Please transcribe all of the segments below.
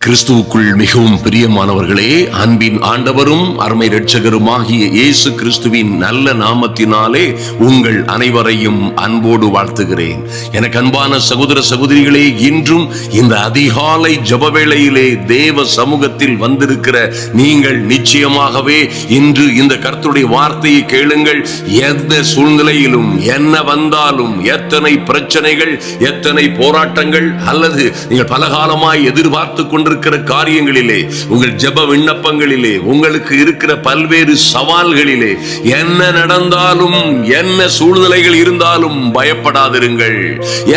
கிறிஸ்துவுக்குள் மிகவும் பிரியமானவர்களே, அன்பின் ஆண்டவரும் அருமை இரட்சகருமாகிய இயேசு கிறிஸ்துவின் நல்ல நாமத்தினாலே உங்கள் அனைவரையும் அன்போடு வாழ்த்துகிறேன். எனக்கு அன்பான சகோதர சகோதரிகளே, இன்றும் இந்த அதிகாலை ஜெப வேளையிலே தேவ சமூகத்தில் வந்திருக்கிற நீங்கள் நிச்சயமாகவே இன்று இந்த கர்த்தருடைய வார்த்தையை கேளுங்கள். எந்த சூழ்நிலையிலும் என்ன வந்தாலும், எத்தனை பிரச்சனைகள், எத்தனை போராட்டங்கள், அல்லது நீங்கள் பலகாலமாய் எதிர்பார்த்து கொண்டு இருக்கிற காரியங்களிலே, உங்கள் ஜெப விண்ணப்பங்களிலே, உங்களுக்கு இருக்கிற பல்வேறு சவால்களிலே, என்ன நடந்தாலும், என்ன சூழ்நிலைகள் இருந்தாலும் பயப்படாதிருங்கள்.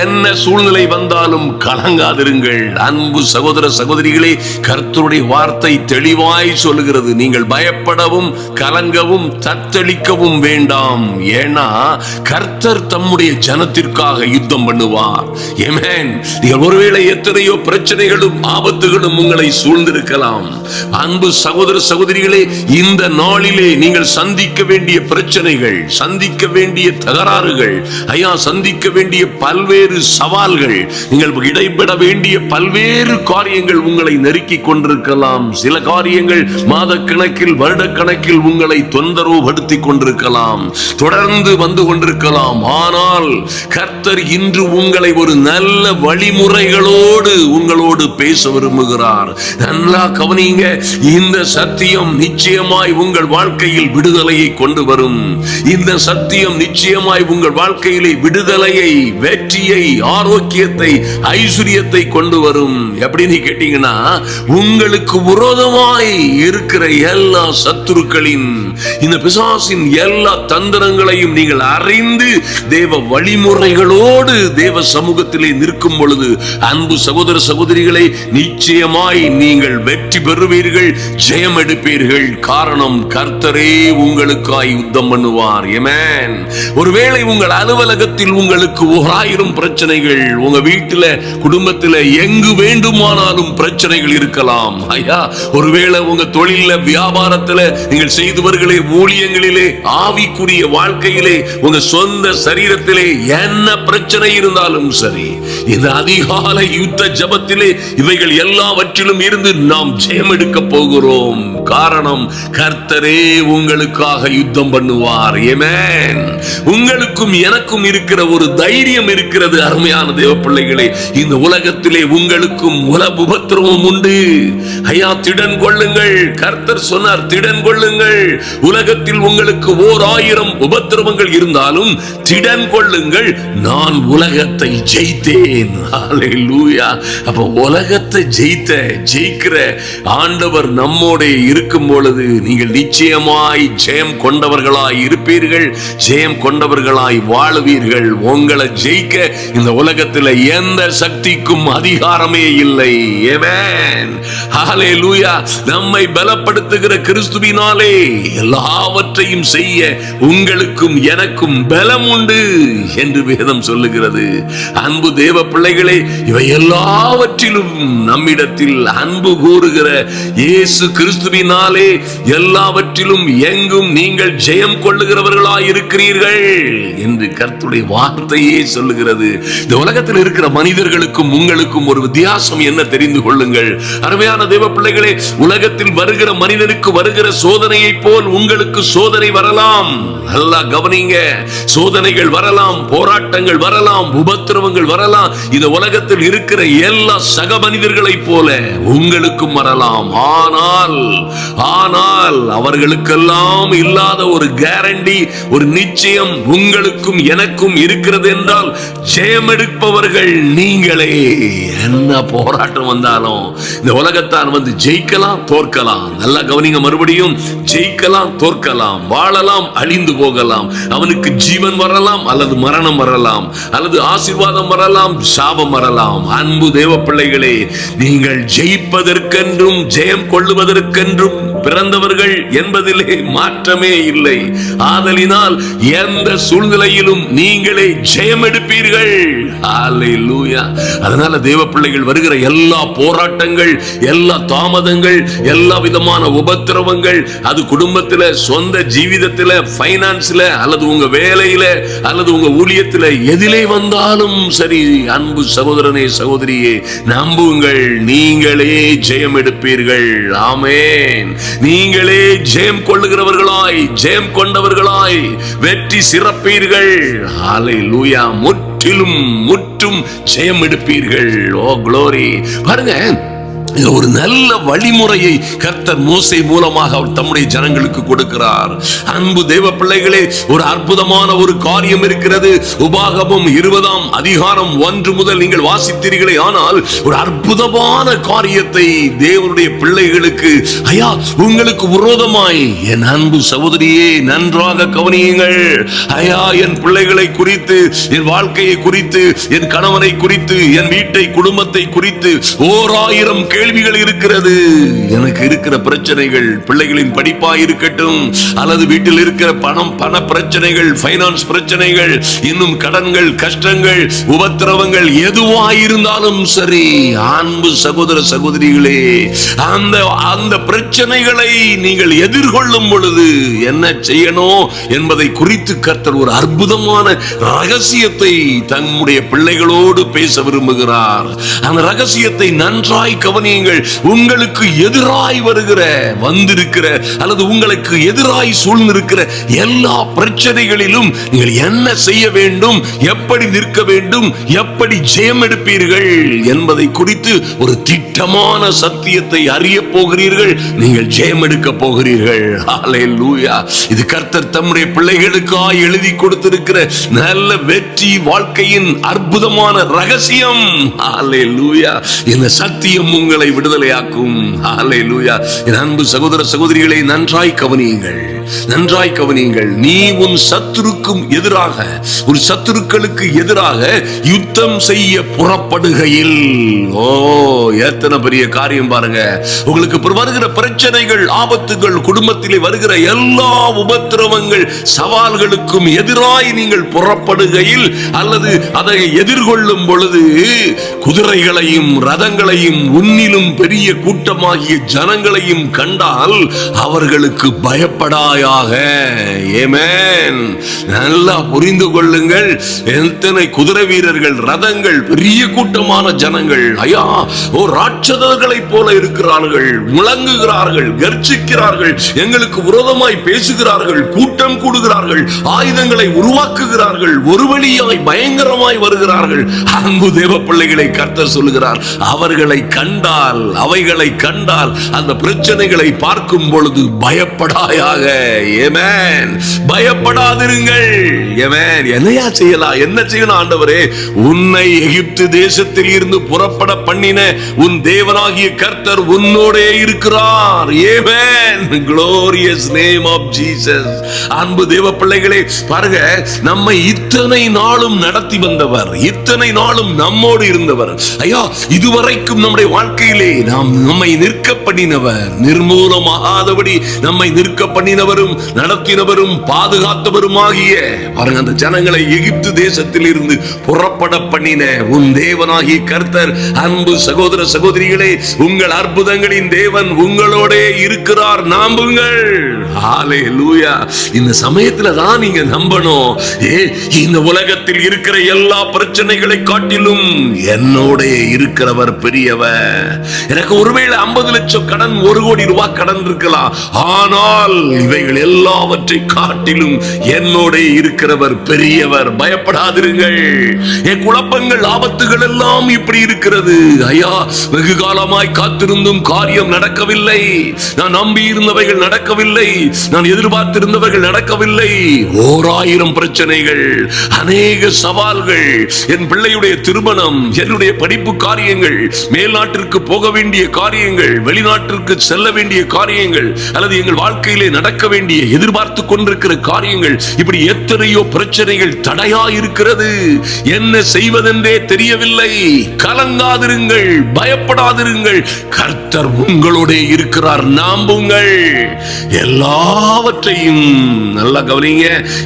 என்ன சூழ்நிலை வந்தாலும் கலங்காதிருங்கள். அன்பு சகோதர சகோதரிகளே, கர்த்தருடைய வார்த்தை தெளிவாய் சொல்லுகிறது, நீங்கள் பயப்படவும் கலங்கவும் தத்தளிக்கவும் வேண்டாம். ஏன்னா கர்த்தர் தம்முடைய ஜனத்திற்காக யுத்தம் பண்ணுவார். ஆமென். நீங்கள் ஒருவேளை எத்தனையோ பிரச்சனைகளும் ஆபத்துகளும் உங்களை சூழ்ந்திருக்கலாம். அன்பு சகோதர சகோதரிகளே, இந்த நாளிலே நீங்கள் சந்திக்க வேண்டிய பிரச்சனைகள், சந்திக்க வேண்டிய தகராறுகள், சந்திக்க வேண்டிய பல்வேறு சவால்கள், நீங்கள் இடைபெற வேண்டிய பல்வேறு காரியங்கள் உங்களை நெருக்கி கொண்டிருக்கலாம். சில காரியங்கள் மாத கணக்கில், வருட கணக்கில் உங்களை தொந்தரவு படுத்தி கொண்டிருக்கலாம், தொடர்ந்து வந்து கொண்டிருக்கலாம். ஆனால் கர்த்தர் இன்று உங்களை ஒரு நல்ல வழிமுறைகளோடு உங்களோடு பேச விரும்புகிறார். நல்லா கவனிங்க. இந்த சத்தியம் நிச்சயமாய் உங்கள் வாழ்க்கையில் விடுதலையை கொண்டு வரும். இந்த சத்தியம் நிச்சயமாய் உங்கள் வாழ்க்கையிலே விடுதலையை, வெற்றியை, ஆரோக்கியத்தை, ஐஸ்வரியத்தை கொண்டு வரும். எப்படின்னு கேட்டீங்கன்னா, உங்களுக்கு விரோதமாய் இருக்கிற எல்லா சத்துருக்களின், இந்த பிசாசின் எல்லா தந்திரங்களையும் நீங்கள் அறிந்து தேவ வழிமுறைகளோடு தேவ சமூகத்திலே நிற்கும் பொழுது, அன்பு சகோதர சகோதரிகளை, நிச்சயமாய் நீங்கள் வெற்றி பெறுவீர்கள், ஜெயம் எடுப்பீர்கள். காரணம், கர்த்தரே உங்களுக்காய் யுத்தம் பண்ணுவார். ஆமென். ஒருவேளை உங்கள் அலுவலகத்தில் உங்களுக்கு 1000 பிரச்சனைகள், உங்க வீட்டில, குடும்பத்தில் எங்கு வேண்டுமானாலும் பிரச்சனைகள் இருக்கலாம். ஒருவேளை உங்க தொழில, வியாபாரத்தில், நீங்கள் செய்து வருகிற ஊழியங்களிலே, ஆவிக்குரிய வாழ்க்கையிலே, உங்க சொந்த சரீரத்திலே என்ன பிரச்சனை இருந்தாலும் சரி, இந்த அதிகாலை யுத்த ஜெபத்திலே இவைகள் எல்லாவற்றிலும் இருந்து நாம் ஜெயம் எடுக்க போகிறோம். காரணம், கர்த்தரே உங்களுக்காக யுத்தம் பண்ணுவார். ஆமென். உங்களுக்கும் எனக்கும் இருக்கிற ஒரு தைரியம் இருக்கிறது. அருமையான தேவ பிள்ளைகளே, இந்த உலகத்திலே உங்களுக்கும் உபத்திரவம் உண்டு. திடன் கொள்ளுங்கள். கர்த்தர் சொன்னார், திடன் கொள்ளுங்கள். உலகத்தில் உங்களுக்கு 1000 உபத்திரவங்கள் இருந்தாலும் திடன் கொள்ளுங்கள், நான் உலகத்தை ஜெயித்தேன். ஹல்லேலூயா. அப்ப உலகத்தை ஜெயிக்கிற ஆண்டவர் நம்மோட இருக்கும் பொழுது நீங்கள் நிச்சயமாய் ஜெயம் கொண்டவர்களாய் இருப்பீர்கள், ஜெயம் கொண்டவர்களாய் வாழுவீர்கள். உங்களை ஜெயிக்க இந்த உலகத்தில் எந்த சக்திக்கும் அதிகாரமே இல்லை. ஆமென். ஹல்லேலூயா. நம்மை பலப்படுத்துகிற கிறிஸ்துவினாலே எல்லாவற்றையும் செய்ய உங்களுக்கும் எனக்கும் பலம் உண்டு என்று வேதம் சொல்லுகிறது. அன்பு தேவ பிள்ளைகளே, இவை எல்லாவற்றிலும் நம்மிடத்தில் அன்பு கூறுகிற இயேசு கிறிஸ்துவினாலே எல்லாவற்றிலும் எங்கும் நீங்கள் ஜெயம் கொள்ளுகிறவர்களாய் இருக்கிறீர்கள் என்று கர்த்தருடைய வார்த்தையே சொல்லுகிறது. இந்த உலகத்தில் இருக்கிற மனிதர்களுக்கும் உங்களுக்கும் ஒரு வித்தியாசம் என்ன தெரிந்து கொள்ளுங்கள். அருமையான தேவ பிள்ளைகளே, உலகத்தில் வருகிற மனிதனுக்கு வருகிற சோதனையை போல் உங்களுக்கு சோதனை வரலாம். நல்லா கவனிங்க. சோதனைகள் வரலாம், போராட்டங்கள் வரலாம், உபத்திரவங்கள் வரலாம். இந்த உலகத்தில் இருக்கிற எல்லா சக மனிதர்களை போல உங்களுக்கும் வரலாம். ஆனால் அவர்களுக்கெல்லாம் இல்லாத ஒரு கேரண்டி, ஒரு நிச்சயம் உங்களுக்கும் எனக்கும் இருக்கிறது என்றால், ஜெயம் எடுப்பவர்கள் நீங்களே. என்ன போராட்டம் வந்தாலும் இந்த உலகத்தான் வந்து ஜெயிக்கலாம், தோற்கலாம். நல்லா கவனிங்க. மறுபடியும் ஜெயிக்கலாம், தோற்கலாம், வாழலாம், அழிந்து போகலாம். அவனுக்கு ஜீவன் வரலாம், அல்லது மரணம் வரலாம், அல்லது ஆசீர்வாதம் வரலாம், சாபம் வரலாம். அன்பு தேவ பிள்ளைகளே, நீங்கள் ஜெயிப்பதற்கென்றும் ஜெயம் கொள்ளுவதற்கென்றும் பிறந்தவர்கள் என்பதிலே மாற்றமே இல்லை. ஆதலினால் எந்த சூழ்நிலையிலும் நீங்களே ஜெயம் எடுப்பீர்கள். ஹல்லேலூயா. அதனால தேவ பிள்ளைகள், வருகிற எல்லா போராட்டங்கள், எல்லா தாமதங்கள், எல்லா விதமான உபத்திரவங்கள், அது குடும்பத்துல, சொந்த ஜீவிதத்துல, பைனான்ஸ்ல, அல்லது உங்க வேலையில, அல்லது உங்க ஊழியத்துல, எதிலே வந்தாலும் சரி, அன்பு சகோதரனே சகோதரியே, நம்புங்கள், நீங்களே ஜெயம் எடுப்பீர்கள். ஆமென். நீங்களே ஜெயம் கொள்ளுகிறவர்களாய், ஜெயம் கொண்டவர்களாய் வெற்றி சிறப்பீர்கள். ஹல்லேலூயா. முற்றும் ஜெயம் எடுப்பீர்கள். ஓ க்ளோரி. பாருங்க, ஒரு நல்ல வழிமுறையை கர்த்தர் மோசே மூலமாக அவர் தம்முடைய ஜனங்களுக்கு கொடுக்கிறார். அன்பு தேவ பிள்ளைகளே, ஒரு அற்புதமான ஒரு காரியம் இருக்கிறது. உபாகமம் 20ஆம் அதிகாரம் 1 முதல் நீங்கள் வாசித்தீர்களே, ஆனால் ஒரு அற்புதமான காரியத்தை தேவனுடைய பிள்ளைகளுக்கு, ஐயா உங்களுக்கு விரோதமாய், என் அன்பு சகோதரியே நன்றாக கவனியுங்கள். ஐயா, என் பிள்ளைகளை குறித்து, என் வாழ்க்கையை குறித்து, என் கணவனை குறித்து, என் வீட்டை குடும்பத்தை குறித்து 1000 கேள்விகள் இருக்கிறது. எனக்கு இருக்கிற பிரச்சனைகள், பிள்ளைகளின் படிப்பா இருக்கட்டும், அல்லது வீட்டில் இருக்கிற பண பிரச்சனைகள், பைனான்ஸ் பிரச்சனைகள், இன்னும் கடன்கள், கஷ்டங்கள், உபத்திரவங்கள், எதுவாயிருந்தாலும் சரி, அன்பு சகோதர சகோதரிகளே, அந்த பிரச்சனைகளை நீங்கள் எதிர்கொள்ளும் பொழுது என்ன செய்யணும் என்பதை குறித்து கர்த்தர் ஒரு அற்புதமான ரகசியத்தை தம்முடைய பிள்ளைகளோடு பேச விரும்புகிறார். அந்த ரகசியத்தை நன்றாய் கவனியுங்கள். உங்களுக்கு எதிராய் வந்திருக்கிற அல்லது உங்களுக்கு எதிராய் சூழ்ந்திருக்கிற எல்லா பிரச்சனைகளிலும் நீங்கள் என்ன செய்ய வேண்டும், எப்படி நிற்க வேண்டும், எப்படி ஜெயம் எடுப்பீர்கள் என்பதை குறித்து ஒரு திட்டமான சத்தியத்தை அறிய போகிறீர்கள். நீங்கள் ஜெயம் எடுக்க போகிறீர்கள். ஹல்லேலூயா. இது கர்த்தர் தம்முடைய பிள்ளைகளுக்காய் எழுதி கொடுத்திருக்கிற நல்ல வெற்றி வாழ்க்கையின் அற்புதமான ரகசியம். ஹல்லேலூயா. இந்த சத்தியம் உங்களை விடுதலையாக்கும். ஹல்லேலூயா. என் அன்பு சகோதர சகோதரிகளை நன்றாய் கவனியுங்கள், நன்றாய் கவனியுங்கள். நீ உன் சத்துருக்கும் எதிராக, ஒரு சத்துருக்களுக்கு எதிராக யுத்தம் செய்ய புறப்படுகையில், ஓ எத்தனை பெரிய காரியம் பாருங்க. உங்களுக்கு வருகிற பிரச்சனைகள், ஆபத்துகள், குடும்பத்திலே வருகிற எல்லா உபத்திரவங்கள், சவால்களுக்கும் எதிராய் நீங்கள் புறப்படுகையில், அல்லது அதை எதிர்கொள்ளும் பொழுது, குதிரைகளையும் ரதங்களையும் உன்னிலும் பெரிய கூட்டமாகிய ஜனங்களையும் கண்டால் அவர்களுக்கு பயப்படாயாக. ஆமென். நல்லா புரிந்து கொள்ளுங்கள். எத்தனை குதிரை வீரர்கள், ரதங்கள், பெரிய கூட்டமான ஜனங்கள், ஐயா ஓ ராட்சதர்களை போல இருக்கிறார்கள், முழங்குகிறார்கள், கர்ஜிக்கிறார்கள், எங்களுக்கு விரோதமாய் பேசுகிறார்கள், கூட்டம் கூடுகிறார்கள், ஆயுதங்களை உருவாக்குகிறார்கள், ஒரு வழியாய் பயங்கரமாய் வருகிறார்கள். அன்பு தேவ பிள்ளைகளை கர்த்தர் சொல்லுகிறார், அவர்களை கண்டால், அவைகளை கண்டால், அந்த பிரச்சனைகளை பார்க்கும் பொழுது பயப்படாயாக. ஆமென். பயப்படாதிருங்கள். ஆமென். என்னையா செய்யலாம், என்ன செய்யணும் ஆண்டவரே? உன்னை எகிப்து தேசத்தில் இருந்து புறப்பட பண்ணின உன் தேவனாகிய கர்த்தர் உன்னோடே இருக்கிறார். ஆமென். glorious name of Jesus. அன்பு தேவ பிள்ளைகளே, பாருங்க, நம்மை இத்தனை நாளும் நடத்தி வந்தவர், இத்தனை நாளும் நம்மோடு இருந்தவர். ஐயா, இதுவரைக்கும் நம்முடைய வாழ்க்கையிலே நம்மை நிற்க பண்ணினவர், நிர்மூலமாகாதபடி நம்மை நிற்க பண்ணினவரும் நடத்தினவரும் பாதுகாத்தவருமாகிய, பாருங்க, அந்த ஜனங்களை எகிப்து தேசத்தில் இருந்து புறப்பட பண்ணின உன் தேவனாகிய கர்த்தர். அன்பு சகோதர சகோதரிகளே, உங்கள் அற்புதங்களின் தேவன் உங்களோட இருக்கிறார். நம்புங்கள். ஹல்லேலூயா. இந்த சமயத்துல தான் நீங்க நம்பணும். இந்த உலகத்தில் இருக்கிற எல்லா பிரச்சனைகளை காட்டிலும் என்னோட இருக்கிறவர் பெரியவர். எனக்கு ஒருவேளை 50 லட்சம் கடன், 1 கோடி ரூபாய் கடன் இருக்கலாம், ஆனால் இவைகள் எல்லாவற்றை காட்டிலும் என்னோட இருக்கிறவர் பெரியவர். பயப்படாதிருங்கள். என் குழப்பங்கள், ஆபத்துகள் எல்லாம் இப்படி இருக்கிறது. ஐயா, வெகு காலமாய் காத்திருந்தும் காரியம் நடக்கவில்லை. நான் நம்பி இருந்தவைகள் நடக்கவில்லை. நான் எதிர்பார்த்திருந்தவர்கள் நடக்கவில்லை. 1000 பிரச்சனைகள், அநேக சவால்கள், என் பிள்ளையுடைய திருமணம், என்னுடைய படிப்பு காரியங்கள், மேல்நாட்டிற்கு போக வேண்டிய காரியங்கள், வெளிநாட்டிற்கு செல்ல வேண்டிய காரியங்கள், அல்லது எங்கள் வாழ்க்கையிலே நடக்க வேண்டிய எதிர்பார்த்து கொண்டிருக்கிற காரியங்கள், இப்படி எத்தனையோ பிரச்சனைகள் தடையா இருக்கிறது. என்ன செய்வதென்றே தெரியவில்லை. கலங்காதிருங்கள், பயப்படாதிருங்கள். கர்த்தர் உங்களோட இருக்கிறார். நம்புங்கள். எல்லாவற்றையும் நல்லா கவனிங்க.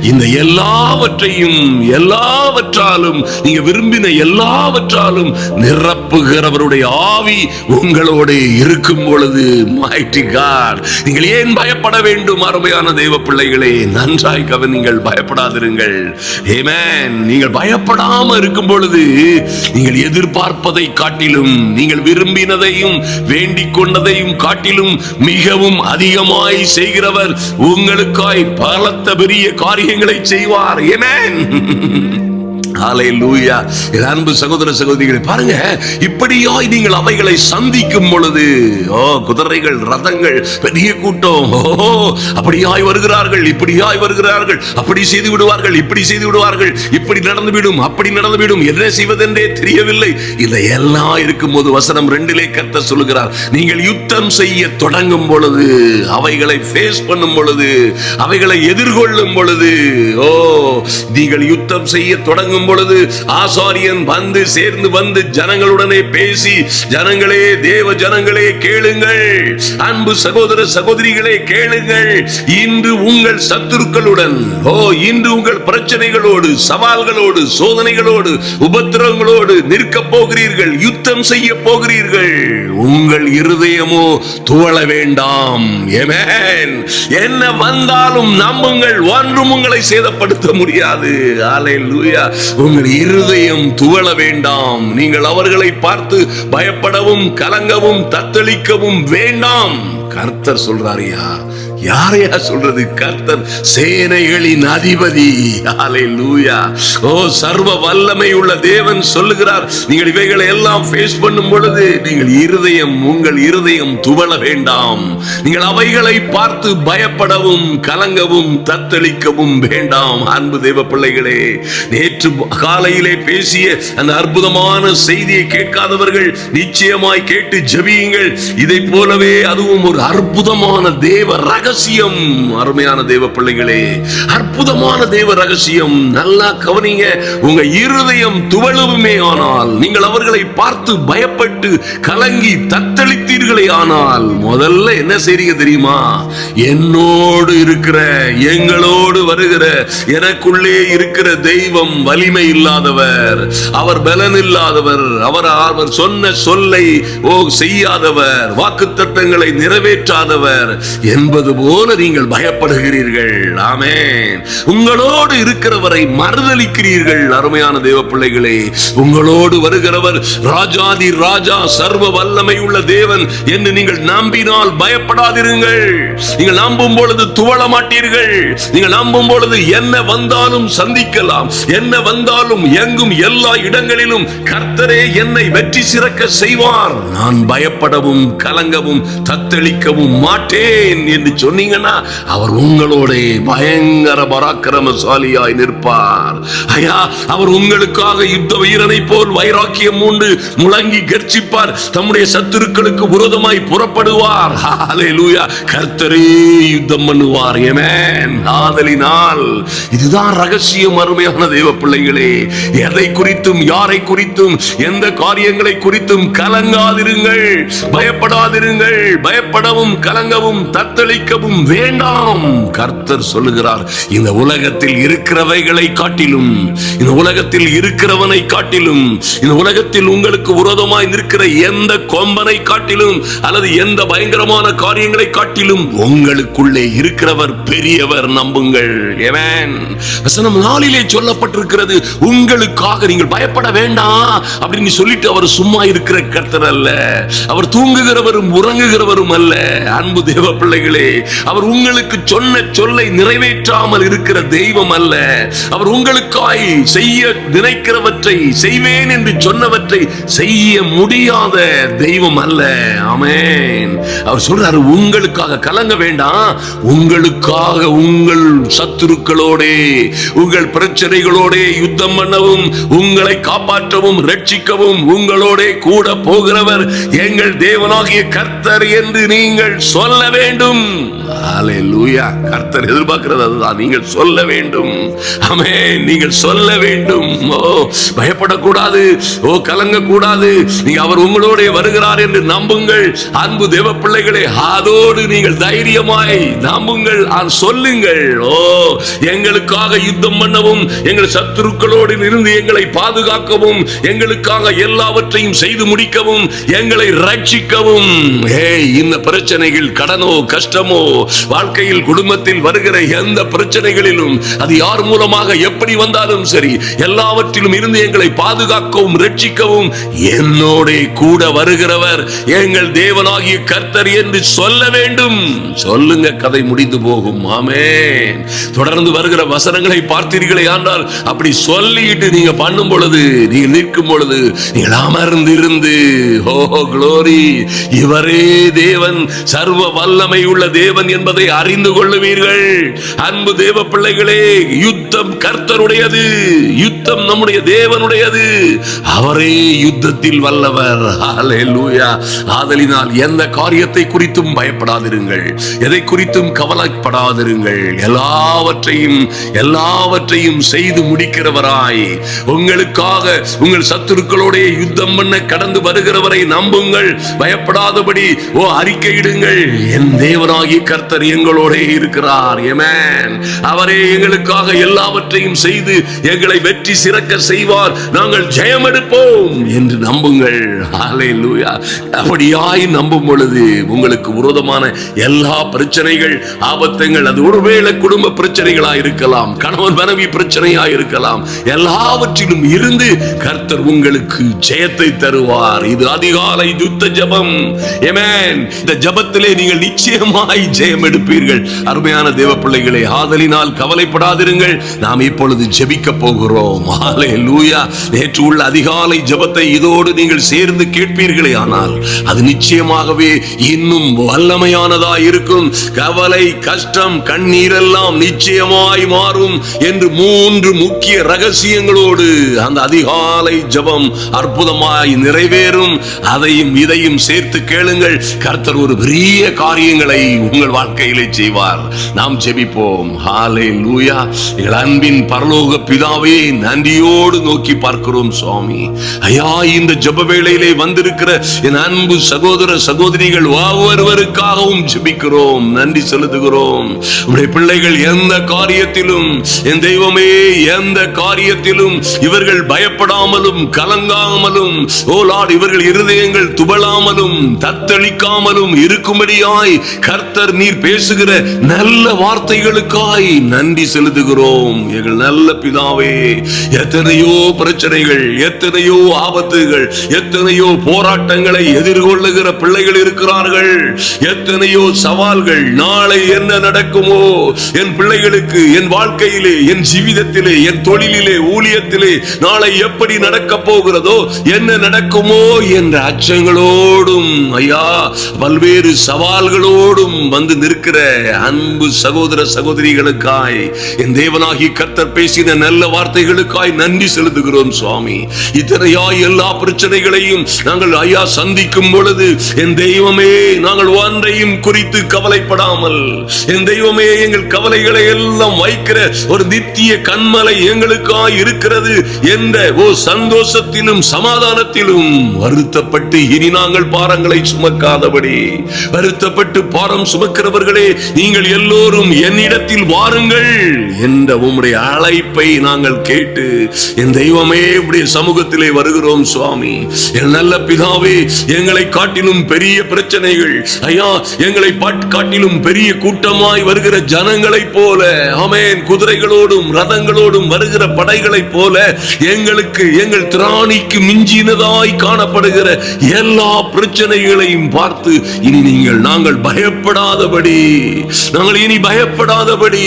இந்த எல்லாவற்றையும் எல்லாவற்றாலும் நீங்க விரும்பின எல்லாவற்றாலும் நிரப்புகிறவருடைய ஆவி உங்களோட இருக்கும் பொழுது, mighty God, நீங்கள் ஏன் பயப்பட வேண்டும்? அருமையான தேவ பிள்ளைகளே, நன்றாய் கவனிங்கள். பயப்படாதிருங்கள். ஆமென். நீங்கள் பயப்படாம இருக்கும் பொழுது, நீங்கள் எதிர்பார்ப்பதை காட்டிலும், நீங்கள் விரும்பினதையும் வேண்டிக் கொண்டதையும் காட்டிலும் மிகவும் அதிகமாய் செய்கிறவர் உங்களுக்காய் பலத்த பெரிய காரியங்களை செய்வார். ஆமென். ஹல்லேலூயா. அன்பு சகோதர சகோதரிகளை பாருங்க, இப்படியாய் நீங்கள் அவைகளை சந்திக்கும் பொழுது, குதிரைகள், ரதங்கள், பெரிய கூட்டம், அப்படியாய் வருகிறார்கள், இப்படியாய் வருகிறார்கள், அப்படி செய்து விடுவார்கள், இப்படி செய்து விடுவார்கள், இப்படி நடந்துவிடும், அப்படி நடந்துவிடும், என்ன செய்வதென்றே தெரியவில்லை. இதெல்லாம் இருக்கும் போது வசனம் 2 கர்த்தர் சொல்லுகிறார், நீங்கள் யுத்தம் செய்ய தொடங்கும் பொழுது, அவைகளை ஃபேஸ் பண்ணும் பொழுது, அவைகளை எதிர்கொள்ளும் பொழுது, நீங்கள் யுத்தம் செய்ய தொடங்கும் பொழுது ஆசாரியன் வந்து சேர்ந்து வந்து ஜனங்களுடனே பேசி, ஜனங்களே, தேவ ஜனங்களே கேளுங்கள், அன்பு சகோதர சகோதரிகளே கேளுங்கள், இன்று உங்கள் சத்துருக்களுடன், இன்று உங்கள் பிரச்சனைகளோடு, சவால்களோடு, சோதனைகளோடு, உபத்திரவங்களோடு நிற்க போகிறீர்கள், யுத்தம் செய்ய போகிறீர்கள். உங்கள் இருதயமோ துவள வேண்டாம். ஆமென். என்ன வந்தாலும் நம்புங்கள், ஒன்றும் உங்களை சேதப்படுத்த முடியாது. ஹல்லேலூயா. உங்கள் இருதயம் துவள வேண்டாம். நீங்கள் அவர்களை பார்த்து பயப்படவும் கலங்கவும் தத்தளிக்கவும் வேண்டாம். கர்த்தர் சொல்றாரியா? யாரையா சொல்றது? கர்த்தர் சேனைகளின் அதிபதி. ஹல்லேலூயா. சர்வ வல்லமை உள்ள தேவன் சொல்லுகிறார், நீங்கள் இவைகளை எல்லாம் ஃபேஸ் பண்ணும் பொழுது நீங்கள் உங்கள் இருதயம் துவள வேண்டாம். நீங்கள் அவைகளை பார்த்து பயப்படவும் கலங்கவும் தத்தளிக்கவும் வேண்டாம். அன்பு தேவ பிள்ளைகளே, நேற்று காலையிலே பேசிய அந்த அற்புதமான செய்தியை கேட்காதவர்கள் நிச்சயமாய் கேட்டு ஜெபியுங்கள். இதை போலவே அதுவும் ஒரு அற்புதமான தேவ ரகசியம். அருமையான தேவ பிள்ளைகளே, அற்புதமான தேவ ரகசியம். நல்லா கவனிங்க. உங்க இருதயம் துவளுமே ஆனால், நீங்கள் அவர்களை பார்த்து பயப்பட்டு கலங்கி தத்தளித்தீர்களே ஆனால், முதல்ல என்ன செய்றீங்க தெரியுமா? என்னோடு இருக்கிற, எங்களோடு வருகிற, எனக்குள்ளே இருக்கிற தெய்வம் வலிமை இல்லாதவர், அவர் பலன் இல்லாதவர், அவர் சொன்ன சொல்லை செய்யாதவர், வாக்குத்தத்தங்களை நிறைவேற்றாதவர் என்பது போல நீங்கள் பயப்படுகிறீர்கள். ஆமென். உங்களோடு இருக்கிறவரை மறுதலிக்கிறீர்கள். அருமையான தேவ பிள்ளைகளே, உங்களோடு வருகிறவர் ராஜாதி ராஜா, சர்வ வல்லமை உள்ள தேவன் என்று நீங்கள் நம்பினால் பயப்படாதிருங்கள். நீங்கள் நம்பும் பொழுது துவள மாட்டீர்கள். நீங்கள் நம்பும் பொழுது என்ன வந்தாலும் சந்திக்கலாம், என்ன வந்தாலும் எங்கும் எல்லா இடங்களிலும் கர்த்தரே என்னை வெற்றி சிறக்க செய்வார், நான் பயப்படவும் கலங்கவும் தத்தளிக்கவும் மாட்டேன் என்று சொன்னீங்கன்னா அவர் உங்களோட பயங்கர பராக்கிரமசாலியாய் நிற்பார். ஐயா, அவர் உங்களுக்காக யுத்த வீரனை போல் வைராக்கியம் உண்டு முழங்கி கர்ஜிப்பார். தம்முடைய சத்துருக்களுக்கு விரோதமாய் புறப்படுவார். ஹல்லேலூயா. கர்த்தரே யுத்தம் பண்ணுவார். ஆமென். ஆதலினால் இதுதான் ரகசியம். அருமையான தேவ பிள்ளைகளே, எதை குறித்தும், யாரை குறித்தும், எந்த காரியங்களை குறித்தும் கலங்காதிருங்கள், பயப்படாதிருங்கள். பயப்படவும் கலங்கவும் தத்தளிக்கவும் வேண்டாம். கர்த்தர் சொல்லுகிறார், இந்த உலகத்தில் இருக்கிறவைகளை காட்டிலும், இந்த உலகத்தில் இருக்கிறவனை காட்டிலும், இந்த உலகத்தில் உங்களுக்கு விரோதமாய் நிற்கிற எந்த கொம்பனை காட்டிலும் அல்லது எந்த பயங்கரமான காரியங்களை காட்டிலும் உங்களுக்குள்ளே இருக்கிறவர் பெரியவர். நம்புங்கள். ஆமென். வசனம் 4 சொல்லப்பட்டிருக்கிறது, உங்களுக்காக நீங்கள் பயப்பட வேண்டாம் அப்படின்னு சொல்லிட்டு அவர் சும்மா இருக்கிற கர்த்தர் அல்ல. அவர் தூங்குகிறவரும் உறங்குகிறவரும் அல்ல. அன்பு தேவ பிள்ளைகளே, அவர் உங்களுக்கு சொன்ன சொல்லை நிறைவேற்றாமல் இருக்கிற தெய்வம் அல்ல. அவர் உங்களுக்காய் செய்ய நினைக்கிறவற்றை, செய்வேன் என்று சொன்னவற்றை செய்ய முடியாத தெய்வம் அல்ல. ஆமென். அவர் சொல்றாரு, உங்களுக்காக கலங்க வேண்டாம், உங்களுக்காக உங்கள் சத்துருக்களோட, உங்கள் பிரச்சனைகளோட யுத்தம் பண்ணவும், உங்களை காப்பாற்றவும் ரட்சிக்கவும் உங்களோட கூட போகிறவர் எங்கள் எங்கள் தேவனாகிய கர்த்தர் என்று நீங்கள் சொல்ல வேண்டும். ஹல்லேலூயா. கர்த்தர் எதிர்பார்க்கிறது அதுதான், நீங்கள் சொல்ல வேண்டும். ஆமென். நீங்கள் சொல்ல வேண்டும். ஓ, பயப்படக்கூடாது, ஓ, கலங்கக்கூடாது. நீங்க அவர் உங்களோட வருகிறார் என்று நம்புங்கள். அன்பு தேவ பிள்ளைகளே, அதோடு நீங்கள் தைரியமாய் நம்புங்கள், சொல்லுங்கள். ஓ, எங்களுக்காக யுத்தம் பண்ணவும், எங்கள் சத்துருக்களோடு இருந்து எங்களை பாதுகாக்கவும், எங்களுக்காக எல்லாவற்றையும் செய்து முடிக்கவும், எங்களை ரட்சிக்கவும். இந்த பிரச்சனைகள், கடனோ கஷ்டமோ, வாழ்க்கையில் குடும்பத்தில் வருகிற எந்த பிரச்சனைகளிலும் அது யார் மூலமாக எப்படி வந்தாலும் சரி, எல்லாவற்றிலும் இருந்து எங்களை பாதுகாக்கவும் ரட்சிக்கவும் என்னோட கூட வருகிறவர் எங்கள் தேவனாகிய கர்த்தர் என்று சொல்ல வேண்டும். சொல்லுங்க, கதை முடிந்து போகும். ஆமென். தொடர்ந்து வருகிற வசனங்களை பார்த்தீர்களே ஆனால், அப்படி சொல்லிட்டு நீங்க பண்ணும் பொழுது, நீங்க நிற்கும் பொழுது, நீங்கள் அமர்ந்திருந்து, ஓ குளோரி, இவரே தேவன், சர்வ வல்லமை உள்ள தேவன் என்பதை அறிந்து கொள்ளுவீர்கள். அன்பு தேவ பிள்ளைகளே, யுத்தம் கர்த்தருடையது, யுத்தம் நம்முடைய தேவனுடையது. அவரே யுத்தத்தில் வல்லவர். ஹல்லேலூயா. ஆதலினால் எந்த காரியத்தை குறித்தும் பயப்படாதிருங்கள், எதை குறித்தும் கவலைப்படாதிருங்கள். எல்லாவற்றையும் செய்து முடிக்கிறவராய், உங்களுக்காக உங்கள் சத்துருக்களோட யுத்தம் பண்ண கடந்து வருகிறவரை நம்புங்கள். பயப்படாதபடி ஓ அறிக்கையிடுங்கள், என் தேவனாகிய கர்த்தர் எங்களோட இருக்கிறார். ஆமென். அவரே எங்களுக்காக எல்லாவற்றையும் செய்து எங்களை வெற்றி சிறக்க செய்வார். நாங்கள் ஜெயம் எடுப்போம் என்று நம்புங்கள். ஹல்லேலூயா. அப்படியாய் நம்பும் பொழுது உங்களுக்கு விரோதமான எல்லா பிரச்சனைகள், ஆபத்துங்கள், அது ஒருவேளை குடும்ப பிரச்சனைகளா இருக்கலாம், கணவன் மனைவி பிரச்சனையா இருக்கலாம், எல்லாவற்றிலும் இருந்து கர்த்தர் உங்களுக்கு ஜெயத்தை தருவார். இது அதிகாலை யுத்த ஜெபம். ஆமென். இந்த ஜெபத்திலே நீங்கள் நிச்சயமாய் ஜெயம் எடுப்பீர்கள். அருமையான தேவ பிள்ளைகளே, ஆதலினால் கவலைப்படாதிருங்கள். நாம் இப்பொழுது ஜெபிக்க போகிறோம். ஹல்லேலூயா. நேற்று உள்ள அதிகாலை ஜெபத்தை இதோடு நீங்கள் சேர்ந்து கேட்பீர்களே ஆனால், அது நிச்சயமாகவே இன்னும் வல்லமையானதா இருக்கும். கவலை, கஷ்டம், கண்ணீரெல்லாம் நிச்சயமாய் மாறும் என்று 3 முக்கிய ரகசியங்களோடு அந்த அதிகாலை ஜெபம் அற்புதமாய் நிறைவேறும். அதையும் இதையும் சேர்த்து கேளுங்கள். கர்த்தர் ஒரு பெரிய காரியங்களை உங்கள் வாழ்க்கையிலே செய்வார். நாம் ஜெபிப்போம். ஹல்லேலூயா. எங்கள் அன்பின் பரலோக பிதாவே, நன்றியோடு நோக்கி பார்க்கிறோம் சுவாமி. ஐயா, இந்த ஜெப வேளையிலே வந்திருக்கிற என் அன்பு சகோதர சகோதரிகள் ஒவ்வொருவருக்காகவும் ஜெபிக்கிறோம், நன்றி செலுத்துகிறோம். உடைய பிள்ளைகள் எந்த காரியத்திலும், என் தெய்வமே, எந்த காரியத்திலும் இவர்கள் பயப்படாமலும் கலங்காமலும், ஓ லார்ட், இவர்கள் இருதயங்கள் துபளாமலும் தத்தளிக்காமலும் இருக்கும்படியாய் கர்த்தர் நீர் பேசுகிற நல்ல வார்த்தைகளுக்காய் நன்றி செலுத்துகிறோம். எங்கள் நல்ல பிதாவே, எத்தனையோ பிரச்சனைகள், எத்தனையோ ஆபத்துகள், எத்தனையோ போராட்டங்களை எதிர்கொள்ளுகிற பிள்ளைகள் இருக்கிறார்கள். எத்தனையோ சவால்கள். நாளை என்ன நடக்குமோ என் பிள்ளைகளுக்கு, என் வாழ்க்கையிலே, என் ஜீவிதத்திலே, என் தொழிலிலே, ஊழியத்திலே நாளை எப்படி நடக்க போகிறதோ, என்ன நடக்குமோ என்ற அச்சங்களோடும், ஐயா, பல்வேறு சவால்களோடும் வந்து நிற்கிற அன்பு சகோதர சகோதரிகளுக்காய், என் தேவனாகி கர்த்தர் பேசின நல்ல வார்த்தைகளுக்காய் நன்றி செலுத்துகிறோம் சுவாமி. இத்தனையாய் எல்லா பிரச்சனைகளையும் நாங்கள் ஐயா சந்திக்கும் பொழுது, என் தெய்வமே, நாங்கள் ஒன்றையும் குறித்து கவலைப்படாமல், என் தெய்வமே, எங்கள் கவலைகளை எல்லாம் வைக்கிற ஒரு நித்திய கண்மலை எங்களுக்காய் இருக்கிறது என்ற ஓ சந்தோஷத்திலும் சமாதானத்திலும் வருத்தப்பட்டு இனி நாங்கள் பாரங்களை சுமக்காதபடி, வருத்தப்பட்டு பாரம் சுமக்கிறவர்களே, நீங்கள் எல்லோரும் என்னிடத்தில் வாருங்கள் என்ற உம்முடைய அழைப்பை நாங்கள் கேட்டு, என் தெய்வமே, உம்முடைய சமூகத்திலே வருகிறோம் சுவாமி. என் நல்ல பிதாவே, எங்களை காட்டிலும் பெரிய பிரச்சனைகள், ஐயா, எங்களை காட்டிலும் பெரிய கூட்டமாய் வருகிற ஜனங்களைப் போல, ஆமென், குதிரைகளோடும் ரதங்களோடும் வருகிற படைகளைப் போல எங்களுக்கு, எங்கள் திராணிக்கு மிஞ்சினதாய் காணப்படுகிற எல்லா பிரச்சனைகளையும் பார்த்து இனி நாங்கள் பயப்படாதபடி, நாங்கள் இனி பயப்படாதபடி,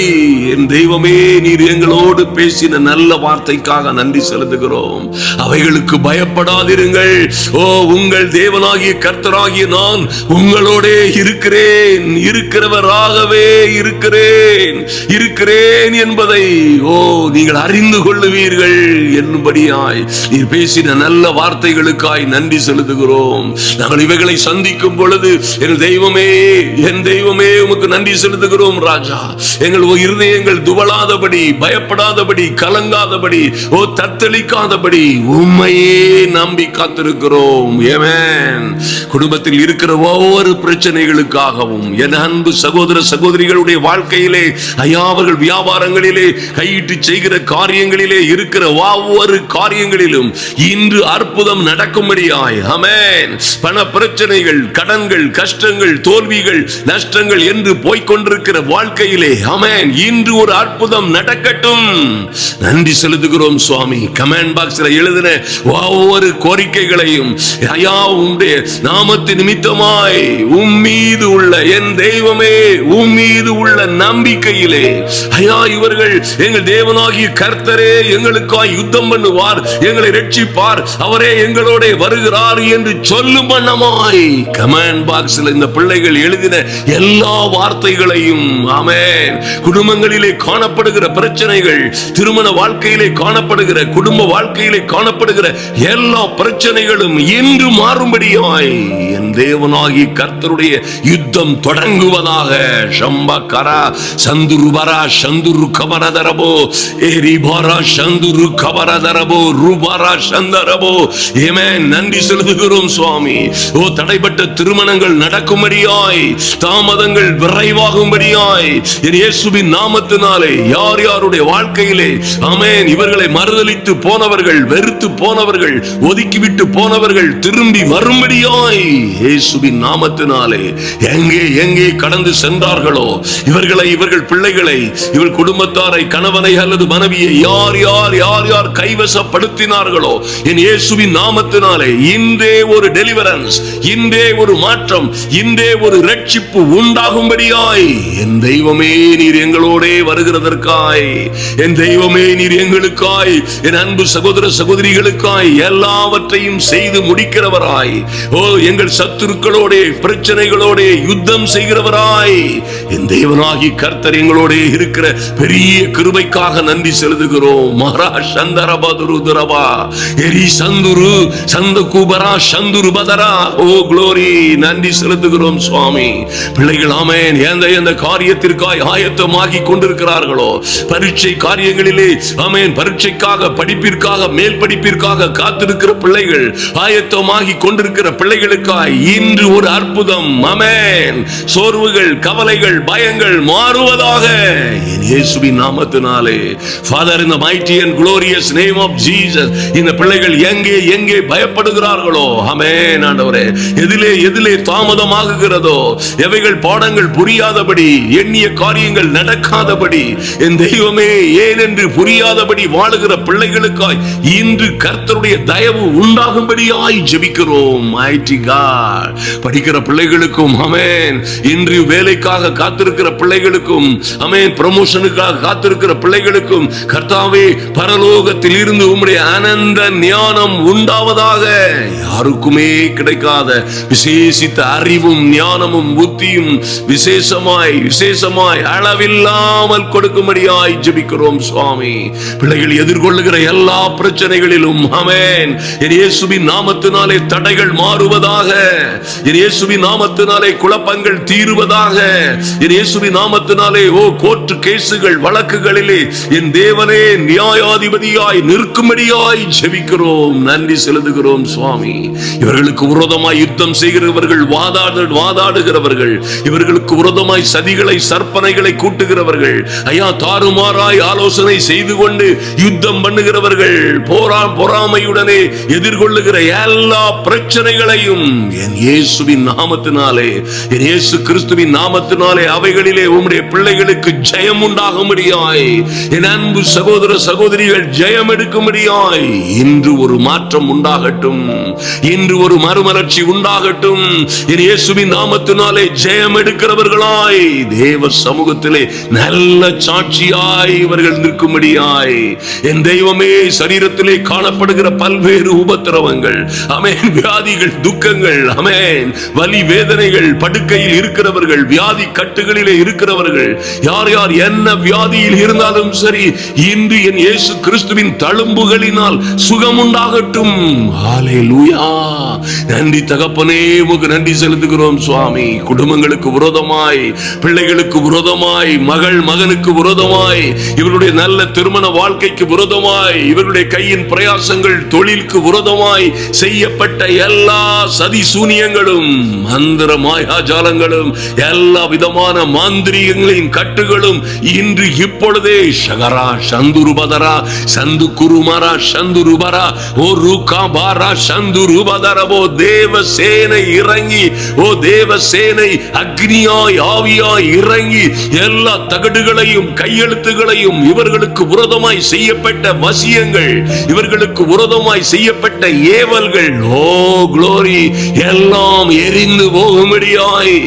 என் தெய்வமே, நீர் எங்களோடு பேசின நல்ல வார்த்தைக்காக நன்றி செலுத்துகிறோம். அவைகளுக்கு பயப்படாதிருங்கள். ஓ, உங்கள் தேவனாகிய கர்த்தராகிய நான் உங்களோட இருக்கிறேன், இருக்கிறவராகவே இருக்கிறேன் என்பதை ஓ நீங்கள் அறிந்து கொள்ளுவீர்கள் என்னும்படியாய் நீர் பேசின நல்ல வார்த்தைகளுக்காய் நன்றி செலுத்துகிறோம். நாங்கள் இவைகளை சந்திக்கும் பொழுது என் தெய்வமே உமக்கு நன்றி செலுத்துகிறோம் ராஜா. எங்கள் இருதயங்கள் துவளாதபடி, பயப்படாதபடி, கலங்காதபடி, தத்தளிக்காதபடி உம்மையே நம்பி காத்திருக்கிறோம். ஆமென். குடும்பத்தில் இருக்கிற ஒவ்வொரு பிரச்சனைகளுக்காகவும் என் அன்பு சகோதர சகோதரிகளுடைய வாழ்க்கையிலே ஐயா, அவர்கள் வியாபாரங்களிலே கையிட்டு செய்கிற காரியங்களிலே இருக்கிற ஒவ்வொரு காரியங்களிலும் இன்று அற்புதம் நடக்கும்படியாய். ஆமென். பண பிரச்சனைகள், கடன்கள், கஷ்டங்கள், தோல்விகள், நஷ்டங்கள் என்று போய்கொண்டிருக்கிற வாழ்க்கையிலே ஆமென், இன்று ஒரு அற்புதம் நடக்கட்டும். நன்றி செலுத்துகிறோம் சுவாமி. கமெண்ட் பாக்ஸ்ல எழுதின ஒவ்வொரு கோரிக்கைகளையும் ஐயா, உம்முடைய நாமத்தின் நிமித்தமாய் உம்மீது உள்ள என் தெய்வமே உம்மீது உள்ள நம்பிக்கையிலே ஐயா, இவர்கள் எங்கள் தேவனாகிய கர்த்தரே எங்களுக்காய் யுத்தம் பண்ணுவார், எங்களை ரட்சிப்பார், அவரே எங்களோட வருகிறார் என்று சொல்லும் வண்ணமாய் கமெண்ட் பாக்ஸ்ல இந்த பிள்ளைகள் எழுதின எல்லா வார்த்தைகளையும் ஆமென், குடும்பங்களிலே காணப்படுகிற பிரச்சனைகள், திருமண வாழ்க்கையிலே காணப்படுகிற, குடும்ப வாழ்க்கையிலே காணப்படுகிற எல்லா பிரச்சனைகளும் இன்று மாறும்படியாய் என் தேவனாகிய கர்த்தருடைய யுத்தம் தொடங்குவதாக. ஷம்பகரா சந்துருபரா சந்துரு கபரதரபோ எரிபரா சந்துரு கபரதரபோ ரூபரா சந்தரபோ. ஆமென். நன்றி செலுத்துகிறோம் சுவாமி. தடைப்பட்ட திருமணங்கள் நடக்கும்படியாய், தாமதங்கள் விரைவாகும்படியாய் என் இயேசுவின் நாமத்தினாலே யார் யாருடைய வாழ்க்கையிலே ஆமென் இவர்களை மறுதலித்து போனவர்கள், வெறுத்து போனவர்கள், ஒதுக்கிவிட்டு போனவர்கள் திரும்பி வரும்படியாய் இயேசுவின் நாமத்தினாலே எங்கே எங்கே கடந்து சென்றார்களோ இவர்களை, இவர்கள் பிள்ளைகளை, இவர்கள் குடும்பத்தாரை, கணவனை அல்லது மனைவியை யார் யார் யார் யார் கைவசப்படுத்தினார்களோ என் இயேசுவின் நாமத்தினாலே இன்றே ஒரு டெலிவரன்ஸ், இன்றே ஒரு மாற்றம், இன்றே ஒரு ரட்சிப்பு உண்டாகும்படியாய் என் தெய்வமே நீர் எங்களோட வருகிறதற்காய், என் தெய்வமே நீர் எங்களுக்காய், என் அன்பு சகோதர சகோதரிகளுக்காய் எல்லாவற்றையும் செய்து முடிக்கிறவராய், எங்கள் சத்துருக்களோட பிரச்சனைகளோட யுத்தம் செய்கிறவராய் என் தேவனாகி கர்த்தர் எங்களோட இருக்கிற பெரிய கிருபைக்காக நன்றி செலுத்துகிறோம். மகா சந்தரபதுருதரபா எரி சந்துரு சந்தகுபரா சந்துரு பதரா. Oh glory. நன்றி செலுத்துகிறோம் சுவாமி. பிள்ளைகள் ஆமென் எந்த காரியத்திற்காய் ஆயத்தமாகி கொண்டிருக்கிறார்களோ, பரீட்சை காரியங்களிலே ஆமென், பரீட்சைக்காக, படிப்பிற்காக, மேல் படிப்பிற்காக காத்திருக்கிற பிள்ளைகள், ஆயத்தமாகி கொண்டிருக்கிற பிள்ளைகளுக்காய் இன்று ஒரு அற்புதம் ஆமென். சோர்வுகள், கவலைகள், பயங்கள் மாறுவதாக என் இயேசுவின் நாமத்தினாலே. Father, in the mighty and glorious name of Jesus, இந்த பிள்ளைகள் எங்கே எங்கே பயப்படுகிறார்களோ ஆமென் ஆண்டவரே, எதிலே தாமதமாகுகிறதோ, எவைகள் பாடங்கள் புரியாதபடி, எண்ணிய காரியங்கள் நடக்காதபடி, என் தெய்வமே ஏன் என்று புரியாதபடி வாழுகிற பிள்ளைகளுக்காய் இன்று கர்த்தருடைய தயவு உண்டாகும்படியாய் ஜெபிக்கிறோம். mighty God. படிக்கிற பிள்ளைகளுக்கும் ஆமென், இன்று வேலைக்காக காத்திருக்கிற பிள்ளைகளுக்கும் ஆமென், ப்ரமோஷனுக்காக காத்திருக்கிற பிள்ளைகளுக்கும் கர்த்தாவே பரலோகத்தில் இருந்து உம்முடைய ஆனந்த ஞானம் உண்டாவதாக. யாருக்குமே கிடைக்காத விசேஷித்த அறிவும் ஞானமும் புத்தியும் விசேஷமாய் அளவில்லாமல் கொடுக்கும்படியாய் ஜெபிக்கிறோம் சுவாமி. பிள்ளைகள் எதிர்கொள்ளுகிற எல்லா பிரச்சனைகளிலும் ஆமென் என் இயேசுவின் நாமத்தினாலே தடைகள் மாறுவதாக, என் இயேசுவின் நாமத்தினாலே குழப்பங்கள் தீருவதாக, என் இயேசுவின் நாமத்தினாலே கோர்ட் கேசுகள், வழக்குகளிலே என் தேவனே நியாயாதிபதியாய் நிற்கும்படியாய் ஜெபிக்கிறோம். நன்றி செலுத்துகிறோம் சுவாமி. இவர்களுக்கு விரோதமாய் யுத்தம் செய்கிறவர்கள், வாதாடுகிறவர்கள், இவர்களுக்கு விரோதமாய் சதிகளை, சற்பனைகளை கூட்டுகிறவர்கள், ஐயா தாறுமாறாய் ஆலோசனை செய்து கொண்டு யுத்தம் பண்ணுகிறவர்கள், பொறாமையுடனே எதிர்கொள்ளுகிற எல்லா பிரச்சனைகளையும் என் இயேசுவின் நாமத்தினாலே, என் இயேசு கிறிஸ்துவின் நாமத்தினாலே அவைகளிலே உம்முடைய பிள்ளைகளுக்கு ஜெயம் உண்டாகும்படியாய், என் அன்பு சகோதர சகோதரிகள் ஜெயம் எடுக்கும்படியாய் இன்று ஒரு மாற்றம் உண்டாகட்டும், இன்று ஒரு மறுமலர்ச்சி உண்டாகட்டும். என் இயேசுவின் நாமத்தினாலே ஜெயம் எடுக்கிறவர்களாய் தேவ சமூகத்திலே நல்ல சாட்சியாய் இவர்கள் நிற்கும்படியாய் என் தெய்வமே, சரீரத்திலே காணப்படுகிற பல்வேறு உபத்திரவங்கள் ஆமென், வியாதிகள், துக்கங்கள் ஆமென், வலி வேதனைகள், படுக்கையில் இருக்கிறவர்கள், வியாதி கட்டுகளிலே இருக்கிறவர்கள், யார் யார் என்ன வியாதியில் இருந்தாலும் சரி இன்று என் இயேசு கிறிஸ்துவின் தழும்புகளினால் சுகம் உண்டாகட்டும். ஹalleluya. நன்றி தகப்பனே, உமக்கு நன்றி செலுத்துகிறோம் சுவாமி. குடும்பங்களுக்கு விரோதமாய், பிள்ளைகளுக்கு விரோதமாய், மகனுக்கு விரோதமாய், இவருடைய நல்ல திருமண வாழ்க்கைக்கு விரோதமாய், இவருடைய கையின் பிரயாசங்கள் தொழிலுக்கு விரோதமாய் செய்யப்பட்ட எல்லா சதி சூனியங்களும், மந்திர மாயாஜாலங்களும், எல்லா விதமான மாந்திரிகங்களின் கட்டுகளும் இன்று இப்பொழுதே ஷகரா சந்துருபதரா சந்து குருமரா சந்துருபரா ஓ ருகாபாரா சந்துருபதரவோ தேவ சேனை இறங்கி, ஓ தேவ சேனை அக்னியாய் ஆவியாய் இறங்கி எல்லா தகடுகளையும் கையெழுத்துகளையும், இவர்களுக்கு விரோதமாய் செய்யப்பட்ட வசியங்கள், இவர்களுக்கு விரோதமாய் செய்யப்பட்ட ஏவல்கள், ஓ குளோரி, எல்லாம் எரிந்து போகும்படியாய்,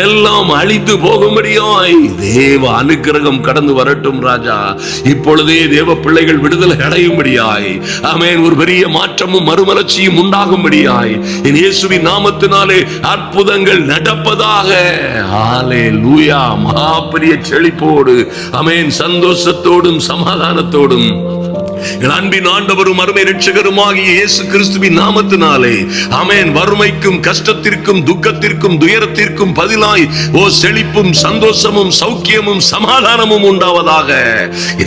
எல்லாம் அழித்து போகும்படியாய் தேவ அனுக்கிரகம் கடந்து வரட்டும் ராஜா. இப்பொழுதே தேவ பிள்ளைகள் விடுதலை அடையும்படியாய், ஆமென், ஒரு பெரிய மாற்றமும் மறுமலர்ச்சியும் உண்டாகும்படியாய் இயேசுவின் நாமத்தினாலே அற்புதங்கள் நடப்பதாக. ஹல்லேலூயா. மகாபெரிய செழிப்போடு, ஆமென், சந்தோஷத்தோடும் சமாதானத்தோடும் அன்பின் ஆண்டவரும் அருமை இரட்சகருமாகிய இயேசு கிறிஸ்துவின் நாமத்தினாலே, ஆமென், வறுமைக்கும் கஷ்டத்திற்கும் துக்கத்திற்கும் துயரத்திற்கும் பதிலாய் ஓ செழிப்பும் சந்தோஷமும் சௌக்கியமும் சமாதானமும் உண்டாவதாக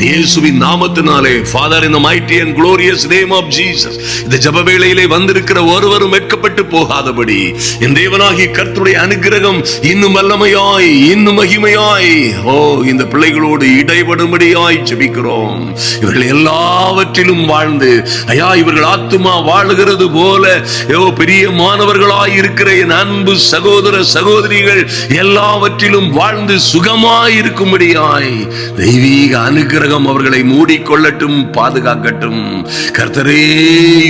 இயேசுவின் நாமத்தினாலே. Father, in the mighty and glorious name of Jesus, இந்த ஜெப வேளையிலே வந்திருக்கிற ஒருவரும் வெட்கப்பட்டு போகாதபடி என் தேவனாகிய கர்த்தருடைய அனுக்கிரகம் இன்னும் வல்லமையாய், இன்னும் மகிமையாய், ஓ இந்த பிள்ளைகளோடு இடைபடும்படியாய் ஜெபிக்கிறோம். இவர்கள் எல்லாவற்றிலும் வாழ்ந்து, ஐயா, இவர்கள் ஆத்துமா வாழுகிறது போல பெரிய மாணவர்களாய் இருக்கிற என் அன்பு சகோதர சகோதரிகள் எல்லாவற்றிலும் வாழ்ந்து சுகமாய் இருக்கும்படியாய் தெய்வீக அனுக்கிரகம் அவர்களை மூடிக்கொள்ளட்டும், பாதுகாக்கட்டும். கர்த்தரே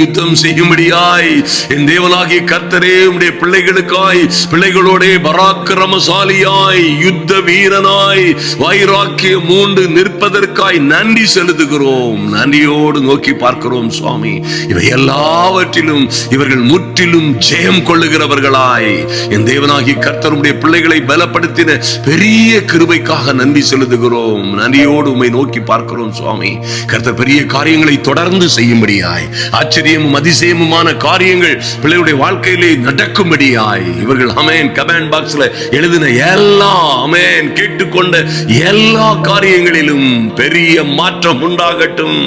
யுத்தம் செய்யும்படியாய் என் தேவனாகிய கர்த்தரே உம்முடைய பிள்ளைகளுக்காய், பிள்ளைகளோட பராக்கிரமசாலியாய், யுத்த வீரனாய், வைராக்கியம் மூண்டு நிற்பதற்காய் நன்றி செலுத்துகிறோம். நன்றியோடு நோக்கி பார்க்கிறோம் சுவாமி. இவை எல்லாவற்றிலும் இவர்கள் முற்றிலும் ஜெயம் கொள்ளுகிறவர்களாய் என் தேவனாகிய கர்த்தருடைய பிள்ளைகளை பலப்படுத்தின பெரிய கிருபைக்காக நன்றி செலுத்துகிறோம். நன்றியோடு உம்மை நோக்கி பார்க்கிறோம் சுவாமி. கர்த்தர் பெரிய காரியங்களை தொடர்ந்து செய்யும்படியாய், ஆச்சரியமும் அதிசயமுமான காரியங்கள் பிள்ளைகளுடைய வாழ்க்கையிலே நடக்கும்படியாய் இவர்கள், ஆமென், கமெண்ட் பாக்ஸ்ல எழுதின எல்லா, ஆமென், கேட்டுக்கொண்ட எல்லா காரியங்களிலும் பெரிய மாற்றம் உண்டாகட்டும்.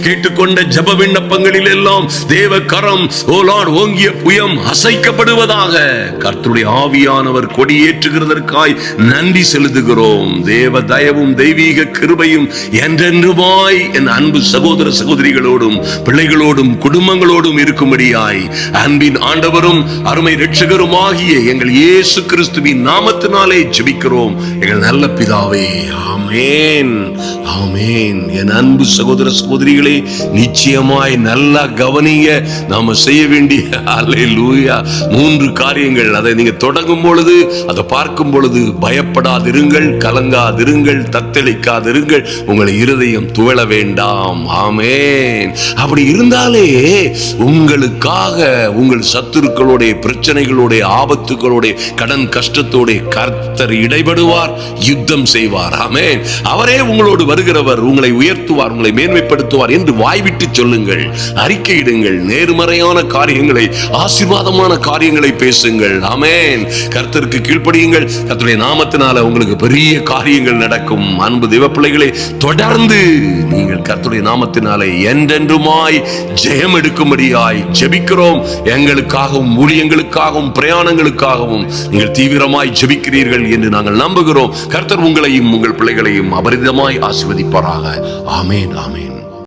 கேட்டுக்கொண்ட ஜெப விண்ணப்பங்களில் எல்லாம் தேவ கரம், ஓ லார்ட், ஓங்கிய புயம் அசைக்கப்படுவதாக. கர்த்தருடைய ஆவியானவர் கொடியேற்றுகிறதற்காய் நன்றி செலுத்துகிறோம். தேவ தயவும் தெய்வீக கிருபையும் என்றென்றுமாய் என் அன்பு சகோதர சகோதரிகளோடும் பிள்ளைகளோடும் குடும்பங்களோடும் இருக்கும்படியாய் அன்பின் ஆண்டவரும் அருமை இரட்சகருமாகிய எங்கள் இயேசு கிறிஸ்துவின் நாமத்தினாலே ஜெபிக்கிறோம் எங்கள் நல்ல பிதாவே. ஆமென், ஆமென். என் அன்பு சகோதர சகோதரிகளே, நிச்சயமாய் நல்லா கவனிங்க. நாம செய்ய வேண்டிய அல்லேலூயா 3 காரியங்கள். அதை நீங்க தொடங்கும் பொழுது, அதை பார்க்கும் பொழுது பயப்படாதிருங்கள், கலங்காதிருங்கள், தத்தளிக்காதிருங்கள், உங்களை இருதயம் துவள வேண்டாம். ஆமென். அப்படி இருந்தாலே உங்களுக்காக உங்கள் சத்துருக்களோட, பிரச்சனைகளோட, ஆபத்துகளோட, கடன் கஷ்டத்தோட கர்த்தர் இடைபடுவார், யுத்தம் செய்வார். ஆமென். அவரே உங்களோடு வருகிறவர், உங்களை உயர்த்துவார், உங்களை மேன்மைப்படுத்துவார் என்று வாய்விட்டு சொல்லுங்கள், அறிக்கையிடுங்கள். நேர்மறையான காரியங்களை, ஆசீர்வாதமான காரியங்களை பேசுங்கள். ஆமென். கர்த்தருக்கு கீழ்ப்படியுங்கள். கர்த்தருடைய நாமத்தினால உங்களுக்கு பெரிய காரியங்கள் நடக்கும். அன்பு தேவ பிள்ளைகளே, தொடர்ந்து நீங்கள் கர்த்தருடைய நாமத்தினாலே என்றென்றுமாய் ஜெயம் எடுக்கும்படியாய் ஜெபிக்கிறோம். எங்களுக்காகவும் ஊழியங்களுக்காகவும் பிரயாணங்களுக்காகவும் நீங்கள் தீவிரமாய் ஜெபிக்கிறீர்கள் என்று நாங்கள் நம்புகிறோம். கர்த்தர் உங்களையும் உங்கள் பிள்ளைகளையும் அபரிதமாய் ஆசீர்வதிப்பாராக. ஆமென், ஆமென்.